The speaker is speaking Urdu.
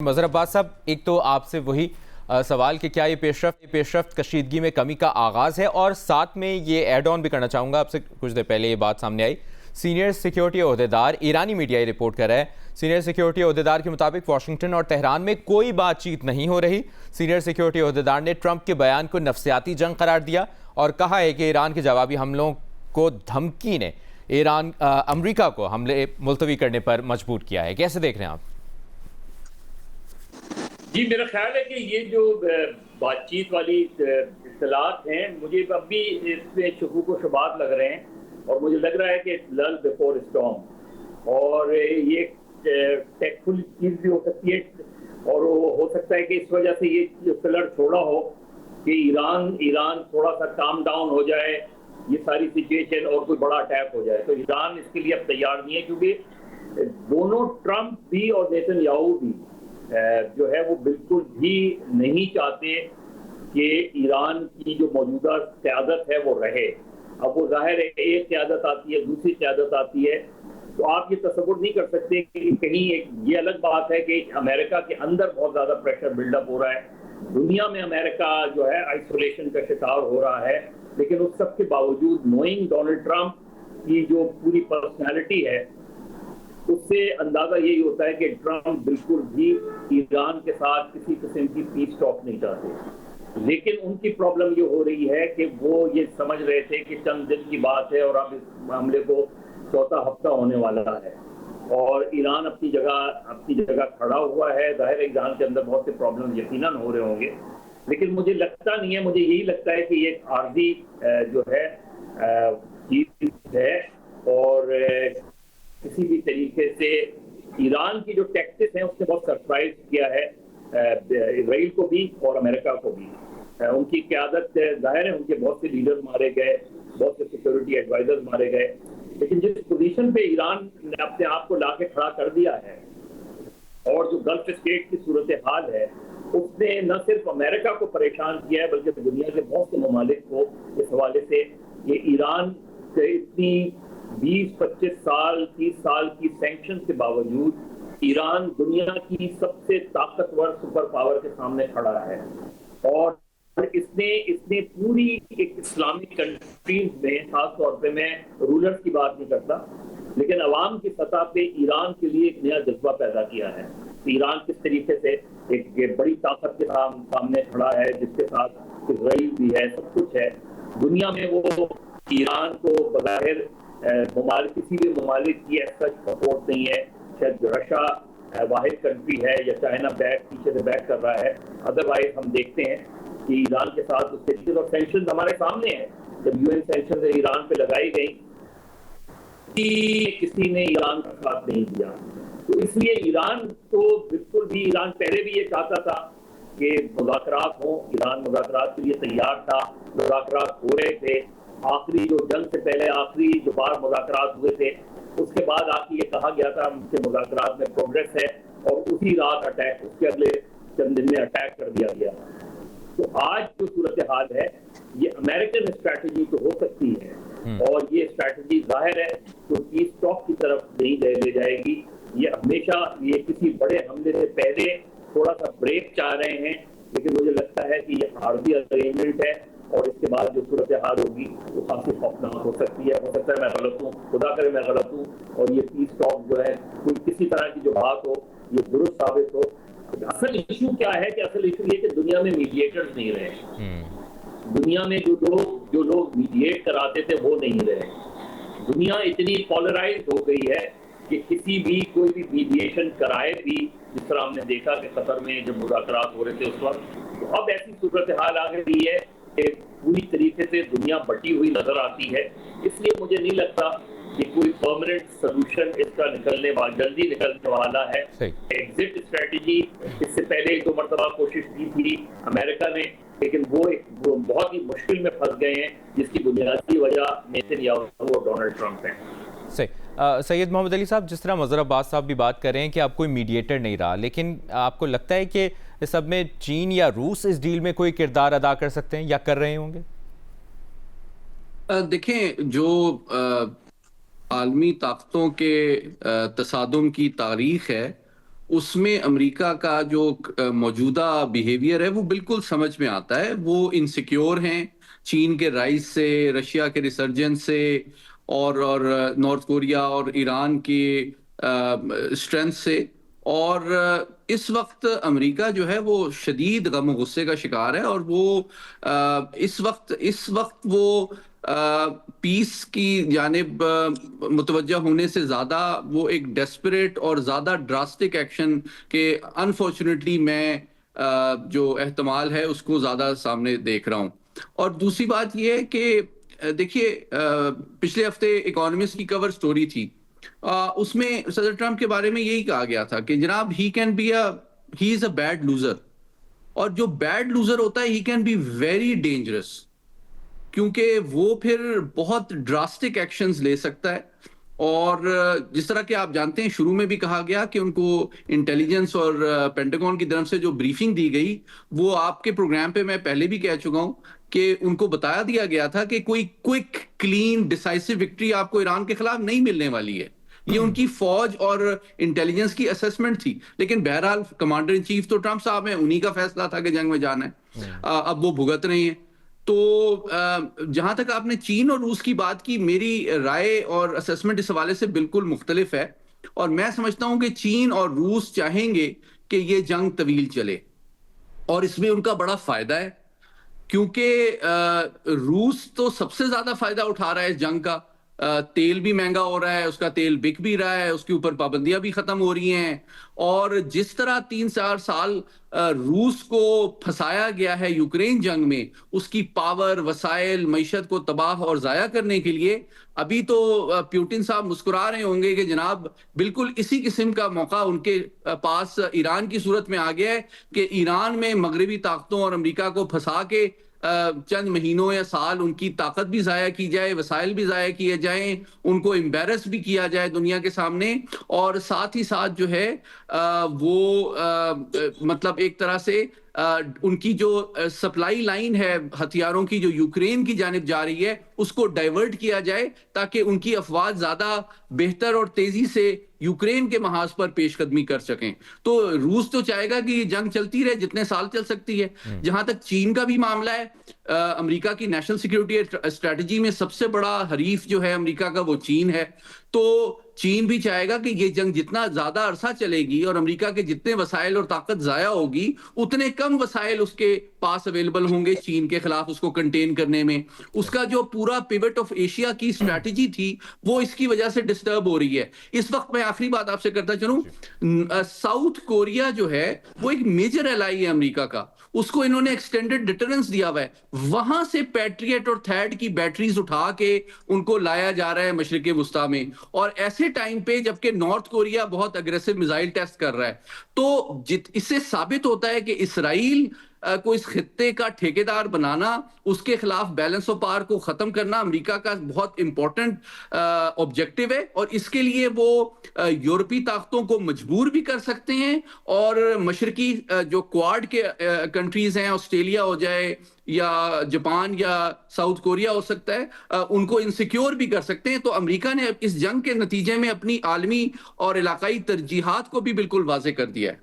مظہر عباس صاحب، ایک تو آپ سے وہی سوال کہ کیا یہ پیش رفت کشیدگی میں کمی کا آغاز ہے، اور ساتھ میں یہ ایڈ آن بھی کرنا چاہوں گا آپ سے. کچھ دیر پہلے یہ بات سامنے آئی، سینئر سیکیورٹی عہدیدار، ایرانی میڈیا یہ رپورٹ کر رہا ہے، سینئر سیکیورٹی عہدیدار کے مطابق واشنگٹن اور تہران میں کوئی بات چیت نہیں ہو رہی. سینئر سیکیورٹی عہدیدار نے ٹرمپ کے بیان کو نفسیاتی جنگ قرار دیا اور کہا ہے کہ ایران کے جوابی حملوں کو دھمکی نے امریکہ کو حملے ملتوی کرنے پر مجبور کیا ہے. کیسے دیکھ رہے ہیں آپ؟ جی، میرا خیال ہے کہ یہ جو بات چیت والی اطلاعات ہیں، مجھے اب بھی اس میں شکوک و شبہات لگ رہے ہیں، اور مجھے لگ رہا ہے کہ لل بیفور اسٹارم، اور یہ ٹیکفل چیز بھی ہو سکتی ہے، اور وہ ہو سکتا ہے کہ اس وجہ سے یہ فلر چھوڑا ہو کہ ایران تھوڑا سا کام ڈاؤن ہو جائے، یہ ساری سچویشن، اور کوئی بڑا اٹیک ہو جائے. تو ایران اس کے لیے اب تیار نہیں ہے، کیونکہ دونوں ٹرمپ بھی اور نیتن یاہو بھی جو ہے وہ بالکل بھی نہیں چاہتے کہ ایران کی جو موجودہ قیادت ہے وہ رہے. اب وہ ظاہر ہے ایک قیادت آتی ہے، دوسری قیادت آتی ہے، تو آپ یہ تصور نہیں کر سکتے کہ کہیں یہ الگ بات ہے کہ امریکہ کے اندر بہت زیادہ پریشر بلڈ اپ ہو رہا ہے، دنیا میں امریکہ جو ہے آئسولیشن کا شکار ہو رہا ہے، لیکن اس سب کے باوجود نوئنگ ڈونلڈ ٹرمپ کی جو پوری پرسنالٹی ہے، اس سے اندازہ یہی ہوتا ہے کہ ٹرمپ بالکل بھی ایران کے ساتھ کسی قسم کی پیس ٹاک نہیں چاہتے. لیکن ان کی پرابلم یہ ہو رہی ہے کہ وہ یہ سمجھ رہے تھے کہ چند دن کی بات ہے اور اب اس معاملے کو چوتھا ہفتہ ہونے والا ہے، اور ایران اپنی جگہ کھڑا ہوا ہے. ظاہر ہے ایران کے اندر بہت سے پرابلم یقیناً ہو رہے ہوں گے، لیکن مجھے لگتا نہیں ہے، مجھے یہی لگتا ہے کہ یہ ایک عارضی جو ہے چیز ہے، اور کسی بھی طریقے سے ایران کی جو ٹیکٹس ہیں اس نے بہت سرپرائز کیا ہے اسرائیل کو بھی اور امریکہ کو بھی. ان کی قیادت ظاہر ہے، ان کے بہت سے لیڈر مارے گئے، بہت سے سیکورٹی ایڈوائزر مارے گئے، لیکن جس پوزیشن پہ ایران نے اپنے آپ کو لا کے کھڑا کر دیا ہے، اور جو گلف اسٹیٹ کی صورتحال ہے، اس نے نہ صرف امریکہ کو پریشان کیا ہے بلکہ دنیا کے بہت سے ممالک کو اس حوالے سے کہ ایران سے اتنی 20-25 سال 30 سال کی سینکشن کے باوجود ایران دنیا کی سب سے طاقتور سپر پاور کے سامنے کھڑا ہے، اور اس نے پوری ایک اسلامک کنٹریز میں، خاص طور پہ میں رولرز کی بات نہیں کرتا، لیکن عوام کی سطح پہ ایران کے لیے ایک نیا جذبہ پیدا کیا ہے. ایران کس طریقے سے ایک بڑی طاقت کے سامنے کھڑا ہے، جس کے ساتھ اسرائیل بھی ہے، سب کچھ ہے دنیا میں. وہ ایران کو بظاہر کسی بھی ممالک کی ایسا سپورٹ نہیں ہے، شاید رشیا واحد کنٹری ہے یا چائنا پیچھے سے بیک کر رہا ہے. ادروائز ہم دیکھتے ہیں کہ ایران کے ساتھ اس طریقے اور سینکشن ہمارے سامنے ہیں. جب یو این سینکشن ایران پہ لگائی گئی، کسی نے ایران کا ساتھ نہیں دیا. تو اس لیے ایران تو بالکل بھی، ایران پہلے بھی یہ چاہتا تھا کہ مذاکرات ہوں، ایران مذاکرات کے لیے تیار تھا، مذاکرات ہو رہے تھے. آخری جو جنگ سے پہلے آخری جو بار مذاکرات ہوئے تھے، اس کے بعد آ کے یہ کہا گیا تھا کہ مذاکرات میں پروگریس ہے، اور اسی رات اٹیک، اس کے اگلے چند دن میں اٹیک کر دیا گیا. تو آج جو صورتحال ہے، یہ امریکن اسٹریٹجی تو ہو سکتی ہے، اور یہ اسٹریٹجی ظاہر ہے تو پیس ٹاک کی طرف نہیں لے جائے گی. یہ ہمیشہ یہ کسی بڑے حملے سے پہلے تھوڑا سا بریک چاہ رہے ہیں، لیکن مجھے لگتا ہے کہ یہ عارضی ارینجمنٹ ہے، اور اس کے بعد جو صورتحال ہوگی وہ کافی خوفناک ہو سکتی ہے. ہو سکتا ہے میں غلط ہوں، خدا کرے میں غلط ہوں، اور یہ پیس ٹاک جو ہے کوئی کسی طرح کی جو بات ہو یہ درست ثابت ہو. اصل ایشو کیا ہے کہ اصل ایشو یہ کہ دنیا میں میڈیٹرز نہیں رہے. دنیا میں جو لوگ میڈیٹ کراتے تھے وہ نہیں رہے. دنیا اتنی پولرائز ہو گئی ہے کہ کوئی بھی میڈیشن کرائے بھی، جس طرح ہم نے دیکھا کہ قطر میں جب مذاکرات ہو رہے تھے اس وقت، تو اب ایسی صورتحال آ گئی ہے کہ پوری طریقے سے دنیا بٹی ہوئی نظر آتی ہے. اس لیے مجھے نہیں لگتا کہ کوئی پرماننٹ سلوشن اس کا جلدی نکلنے والا ہے. ایگزٹ اسٹریٹجی اس سے پہلے 2 مرتبہ کوشش کی تھی امریکہ نے، لیکن وہ بہت ہی مشکل میں پھنس گئے ہیں، جس کی بنیادی وجہ نیتن یاہو اور ڈونلڈ ٹرمپ ہیں. سید محمد علی صاحب، جس طرح مظہر عباس صاحب بھی بات کر رہے ہیں کہ اب کوئی میڈیٹر نہیں رہا، لیکن آپ کو لگتا ہے کہ اس سب میں چین یا روس اس ڈیل میں کوئی کردار ادا کر سکتے ہیں یا کر رہے ہوں گے؟ دیکھیں، جو عالمی طاقتوں کے تصادم کی تاریخ ہے، اس میں امریکہ کا جو موجودہ بیہیویئر ہے وہ بالکل سمجھ میں آتا ہے. وہ انسیکیور ہیں چین کے رائز سے، رشیا کے ریسرجنس سے، اور نارتھ کوریا اور ایران کی اسٹرینتھ سے. اور اس وقت امریکہ جو ہے وہ شدید غم و غصے کا شکار ہے، اور وہ اس وقت وہ پیس کی جانب متوجہ ہونے سے زیادہ وہ ایک ڈیسپریٹ اور زیادہ ڈراسٹک ایکشن کے انفارچونیٹلی میں جو احتمال ہے اس کو زیادہ سامنے دیکھ رہا ہوں. اور دوسری بات یہ ہے کہ دیکھیے پچھلے ہفتے اکانومسٹ کی کور سٹوری تھی، اس میں صدر ٹرمپ کے بارے میں یہی کہا گیا تھا کہ جناب ہی از اے بیڈ لوزر، اور جو بیڈ لوزر ہوتا ہے ہی کین بی ویری ڈینجرس، کیونکہ وہ پھر بہت ڈراسٹک ایکشنز لے سکتا ہے. اور جس طرح کہ آپ جانتے ہیں شروع میں بھی کہا گیا کہ ان کو انٹیلیجنس اور پینٹاگون کی طرف سے جو بریفنگ دی گئی، وہ آپ کے پروگرام پہ میں پہلے بھی کہہ چکا ہوں کہ ان کو بتایا دیا گیا تھا کہ کوئی کوئک کلین ڈیسائسو وکٹری آپ کو ایران کے خلاف نہیں ملنے والی ہے. یہ ان کی فوج اور انٹیلیجنس کی اسسمنٹ تھی. لیکن بہرحال کمانڈر ان چیف تو ٹرمپ صاحب ہیں، انہی کا فیصلہ تھا کہ جنگ میں جانا ہے. اب وہ بھگت رہے ہیں. تو جہاں تک آپ نے چین اور روس کی بات کی، میری رائے اور اسسمنٹ اس حوالے سے بالکل مختلف ہے. اور میں سمجھتا ہوں کہ چین اور روس چاہیں گے کہ یہ جنگ طویل چلے، اور اس میں ان کا بڑا فائدہ ہے، کیونکہ روس تو سب سے زیادہ فائدہ اٹھا رہا ہے اس جنگ کا. تیل بھی مہنگا ہو رہا ہے، اس کا تیل بک بھی رہا ہے، اس کے اوپر پابندیاں بھی ختم ہو رہی ہیں. اور جس طرح 3-4 سال روس کو پھنسایا گیا ہے یوکرین جنگ میں، اس کی پاور، وسائل، معیشت کو تباہ اور ضائع کرنے کے لیے، ابھی تو پیوٹن صاحب مسکرا رہے ہوں گے کہ جناب بالکل اسی قسم کا موقع ان کے پاس ایران کی صورت میں آ گیا ہے کہ ایران میں مغربی طاقتوں اور امریکہ کو پھنسا کے چند مہینوں یا سال ان کی طاقت بھی ضائع کی جائے، وسائل بھی ضائع کیے جائیں، ان کو امبیرس بھی کیا جائے دنیا کے سامنے، اور ساتھ ہی ساتھ جو ہے وہ مطلب ایک طرح سے ان کی جو سپلائی لائن ہے ہتھیاروں کی جو یوکرین کی جانب جا رہی ہے اس کو ڈائیورٹ کیا جائے، تاکہ ان کی افواج زیادہ بہتر اور تیزی سے یوکرین کے محاذ پر پیش قدمی کر سکیں. تو روس تو چاہے گا کہ یہ جنگ چلتی رہے جتنے سال چل سکتی ہے. جہاں تک چین کا بھی معاملہ ہے، امریکہ کی نیشنل سیکیورٹی اسٹریٹجی میں سب سے بڑا حریف جو ہے امریکہ کا وہ چین ہے. تو چین بھی چاہے گا کہ یہ جنگ جتنا زیادہ عرصہ چلے گی اور امریکہ کے جتنے وسائل اور طاقت ضائع ہوگی، اتنے کم وسائل اس کے پاس اویلیبل ہوں گے چین کے خلاف اس کو کنٹین کرنے میں. اس کا جو پورا پیوٹ آف ایشیا کی اسٹریٹجی تھی وہ اس کی وجہ سے ڈسٹرب ہو رہی ہے. اس وقت میں آخری بات آپ سے کرتا چلوں، ساؤتھ کوریا جو ہے وہ ایک میجر ایلائی ہے امریکہ کا، اس کو انہوں نے ایکسٹینڈڈ ڈیٹرنس دیا ہوا ہے. وہاں سے پیٹریٹ اور تھیڈ کی بیٹریز اٹھا کے ان کو لایا جا رہا ہے مشرق وسطیٰ میں، اور ایسے ٹائم پہ جبکہ نارتھ کوریا بہت اگریسو میزائل ٹیسٹ کر رہا ہے. تو اس سے ثابت ہوتا ہے کہ اسرائیل کو اس خطے کا ٹھیکیدار بنانا، اس کے خلاف بیلنس آف پاور کو ختم کرنا امریکہ کا بہت امپورٹنٹ آبجیکٹو ہے. اور اس کے لیے وہ یورپی طاقتوں کو مجبور بھی کر سکتے ہیں، اور مشرقی جو کوارڈ کے کنٹریز ہیں، آسٹریلیا ہو جائے یا جاپان یا ساؤتھ کوریا ہو سکتا ہے، ان کو انسیکیور بھی کر سکتے ہیں. تو امریکہ نے اس جنگ کے نتیجے میں اپنی عالمی اور علاقائی ترجیحات کو بھی بالکل واضح کر دیا ہے.